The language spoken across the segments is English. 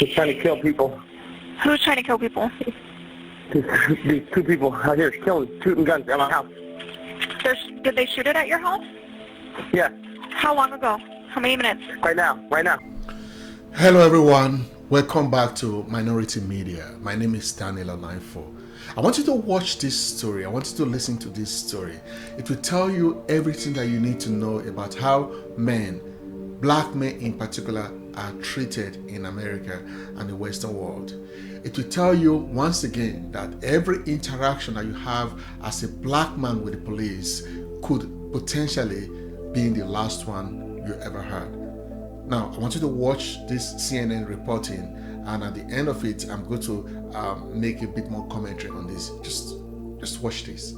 He's trying to kill people. Who's trying to kill people? These two people out here shooting guns at my house. Did they shoot it at your house? Yeah, How long ago? How many minutes? right now. Hello everyone, welcome back to Minority Media. My name is Daniel Olaifo. I want you to watch this story. I want you to listen to this story. It will tell you everything that you need to know about how men, black men in particular, are treated in America and the Western world. It will tell you once again that every interaction that you have as a black man with the police could potentially be the last one you ever heard. Now, I want you to watch this CNN reporting, and at the end of it, I'm going to make a bit more commentary on this. Just watch this.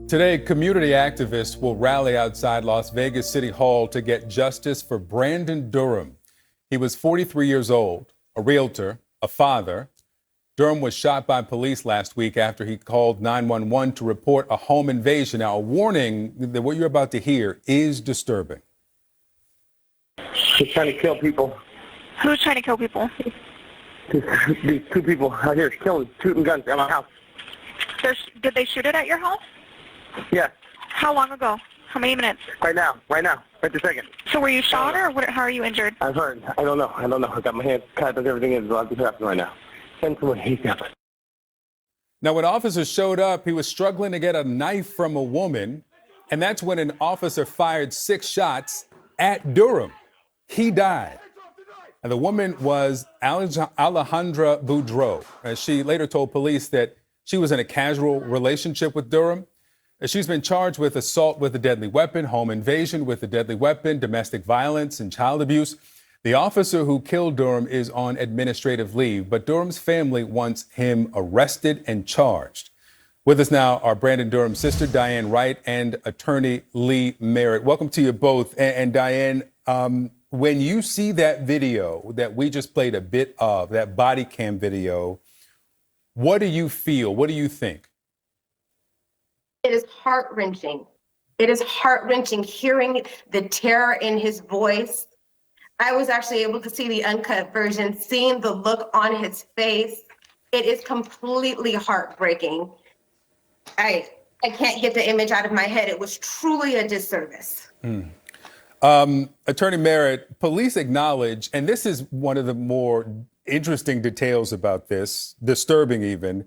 Today, community activists will rally outside Las Vegas City Hall to get justice for Brandon Durham. He was 43 years old, a realtor, a father. Durham was shot by police last week after he called 911 to report a home invasion. Now, a warning that what you're about to hear is disturbing. He's trying to kill people. Who's trying to kill people? These two people out here shooting guns at my house. Did they shoot it at your house? Yeah, How long ago? How many minutes? right now, right this second. So were you shot or how are you injured? I've heard. I don't know. I got my hands tied up, everything is what's happening right now. Send someone he's up. Now, when officers showed up, he was struggling to get a knife from a woman, and that's when an officer fired 6 shots at Durham. He died. And the woman was Alejandra Boudreaux. She later told police that she was in a casual relationship with Durham. She's been charged with assault with a deadly weapon, home invasion with a deadly weapon, domestic violence, and child abuse. The officer who killed Durham is on administrative leave, but Durham's family wants him arrested and charged. With us now are Brandon Durham's sister, Diane Wright, and attorney Lee Merritt. Welcome to you both. And Diane, when you see that video that we just played a bit of, that body cam video, what do you feel? What do you think? It is heart-wrenching. It is heart-wrenching hearing the terror in his voice. I was actually able to see the uncut version, seeing the look on his face. It is completely heartbreaking. I can't get the image out of my head. It was truly a disservice. Attorney Merritt, police acknowledge, and this is one of the more interesting details about this, disturbing even,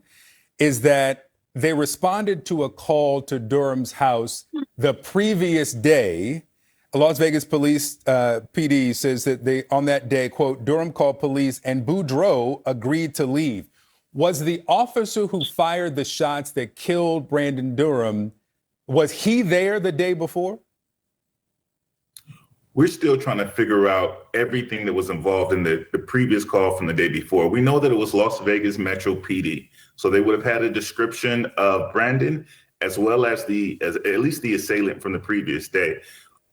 is that they responded to a call to Durham's house the previous day. Las Vegas Police PD says that on that day, quote, Durham called police and Boudreaux agreed to leave. Was the officer who fired the shots that killed Brandon Durham, was he there the day before? We're still trying to figure out everything that was involved in the previous call from the day before. We know that it was Las Vegas Metro PD. So they would have had a description of Brandon as well as at least the assailant from the previous day.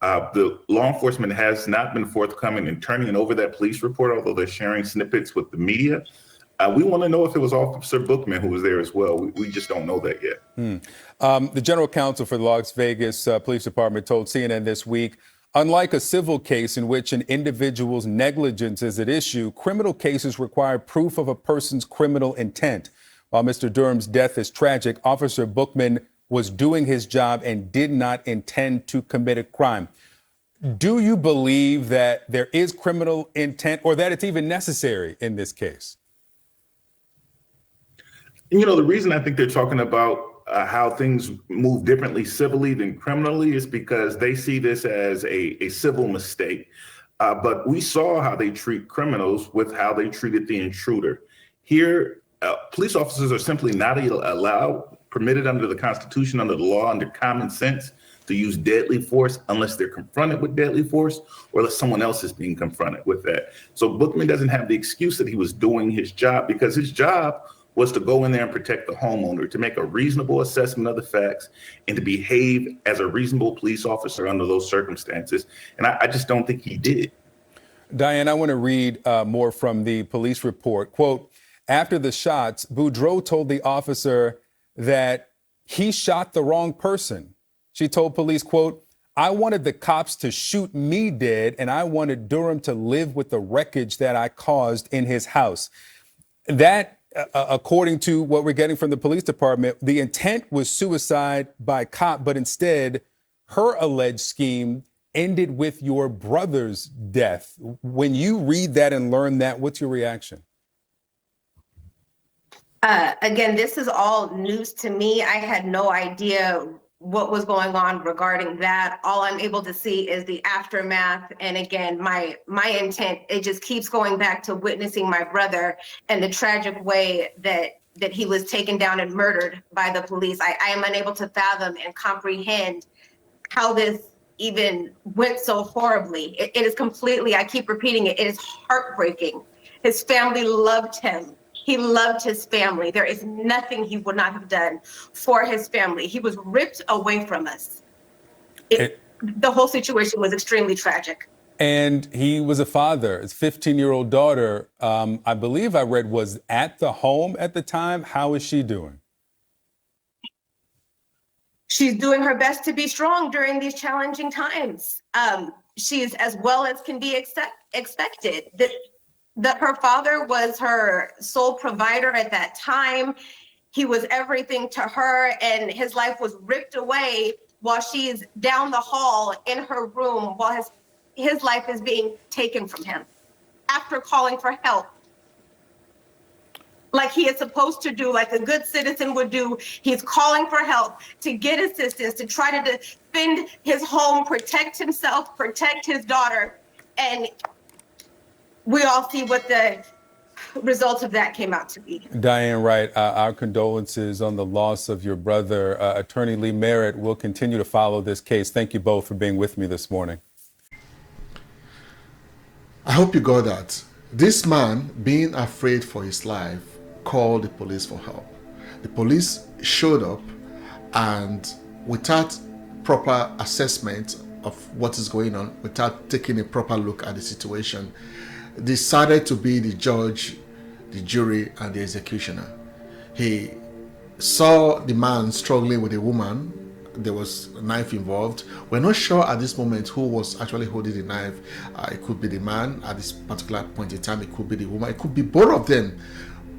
The law enforcement has not been forthcoming in turning over that police report, although they're sharing snippets with the media. We want to know if it was Officer Bookman who was there as well. We just don't know that yet. The general counsel for the Las Vegas Police Department told CNN this week, unlike a civil case in which an individual's negligence is at issue, criminal cases require proof of a person's criminal intent. While Mr. Durham's death is tragic, Officer Bookman was doing his job and did not intend to commit a crime. Do you believe that there is criminal intent or that it's even necessary in this case? And, the reason I think they're talking about how things move differently civilly than criminally is because they see this as a civil mistake. But we saw how they treat criminals with how they treated the intruder. Here, police officers are simply not permitted under the Constitution, under the law, under common sense, to use deadly force unless they're confronted with deadly force or unless someone else is being confronted with that. So Bookman doesn't have the excuse that he was doing his job, because his job was to go in there and protect the homeowner, to make a reasonable assessment of the facts, and to behave as a reasonable police officer under those circumstances. And I just don't think he did. Diane, I want to read more from the police report. Quote, after the shots, Boudreaux told the officer that he shot the wrong person. She told police, quote, I wanted the cops to shoot me dead, and I wanted Durham to live with the wreckage that I caused in his house. That, according to what we're getting from the police department, the intent was suicide by cop, but instead her alleged scheme ended with your brother's death. When you read that and learn that, what's your reaction? Again, this is all news to me. I had no idea what was going on regarding that. All I'm able to see is the aftermath. And again, my intent, it just keeps going back to witnessing my brother and the tragic way that he was taken down and murdered by the police. I am unable to fathom and comprehend how this even went so horribly. It is completely, I keep repeating it, it is heartbreaking. His family loved him. He loved his family. There is nothing he would not have done for his family. He was ripped away from us. The whole situation was extremely tragic. And he was a father. His 15-year-old daughter, I believe I read, was at the home at the time. How is she doing? She's doing her best to be strong during these challenging times. She's as well as can be expected. That her father was her sole provider at that time. He was everything to her, and his life was ripped away while she's down the hall in her room while his life is being taken from him after calling for help. Like he is supposed to do, like a good citizen would do. He's calling for help to get assistance, to try to defend his home, protect himself, protect his daughter. And we all see what the results of that came out to be. Diane Wright, our condolences on the loss of your brother. Attorney Lee Merritt will continue to follow this case. Thank you both for being with me this morning. I hope you got that. This man, being afraid for his life, called the police for help. The police showed up, and without proper assessment of what is going on, without taking a proper look at the situation, decided to be the judge, the jury, and the executioner. He saw the man struggling with a woman. There was a knife involved. We're not sure at this moment who was actually holding the knife. It could be the man at this particular point in time. It could be the woman. It could be both of them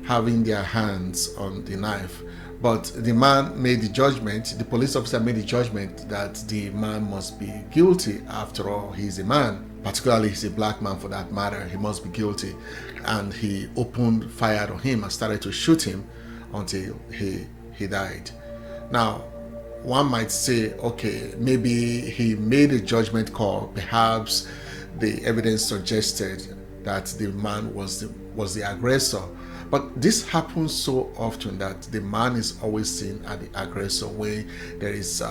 having their hands on the knife. But the man made the judgment, the police officer made the judgment that the man must be guilty. After all, he's a man. Particularly, he's a black man for that matter. He must be guilty. And he opened fire on him and started to shoot him until he died. Now, one might say, okay, maybe he made a judgment call. Perhaps the evidence suggested that the man was the aggressor. But this happens so often that the man is always seen as the aggressor when there is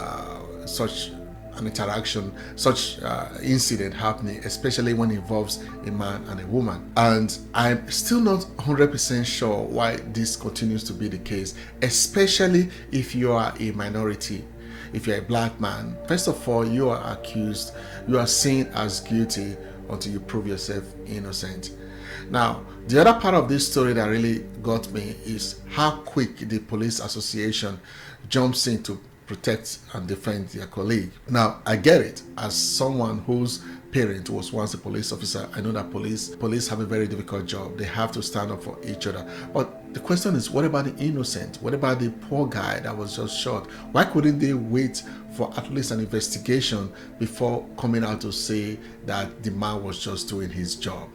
such an interaction, such incident happening, especially when it involves a man and a woman. And I'm still not 100% sure why this continues to be the case, especially if you are a minority. If you're a black man, first of all, you are accused, you are seen as guilty until you prove yourself innocent. Now, the other part of this story that really got me is how quick the police association jumps in to protect and defend their colleague. Now, I get it. As someone whose parent was once a police officer, I know that police have a very difficult job. They have to stand up for each other. But the question is, what about the innocent? What about the poor guy that was just shot? Why couldn't they wait for at least an investigation before coming out to say that the man was just doing his job?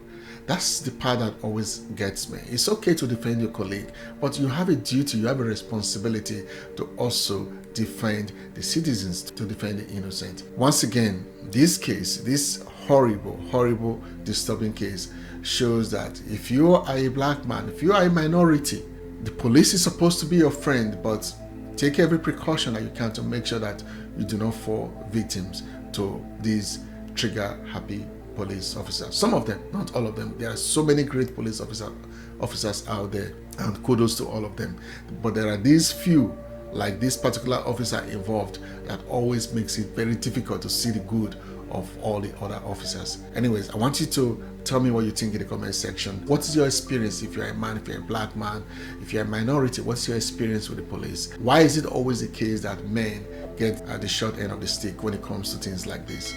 That's the part that always gets me. It's okay to defend your colleague, but you have a duty, you have a responsibility to also defend the citizens, to defend the innocent. Once again, this case, this horrible, disturbing case shows that if you are a black man, if you are a minority, the police is supposed to be your friend, but take every precaution that you can to make sure that you do not fall victims to these trigger-happy police officers. Some of them, not all of them. There are so many great police officers out there, and kudos to all of them. But there are these few, like this particular officer involved, that always makes it very difficult to see the good of all the other officers. Anyways, I want you to tell me what you think in the comment section. What is your experience? If you're a man, if you're a black man, if you're a minority, what's your experience with the police? Why is it always the case that men get the short end of the stick when it comes to things like this?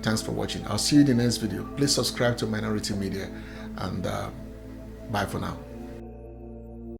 Thanks for watching. I'll see you in the next video. Please subscribe to Minority Media, and bye for now.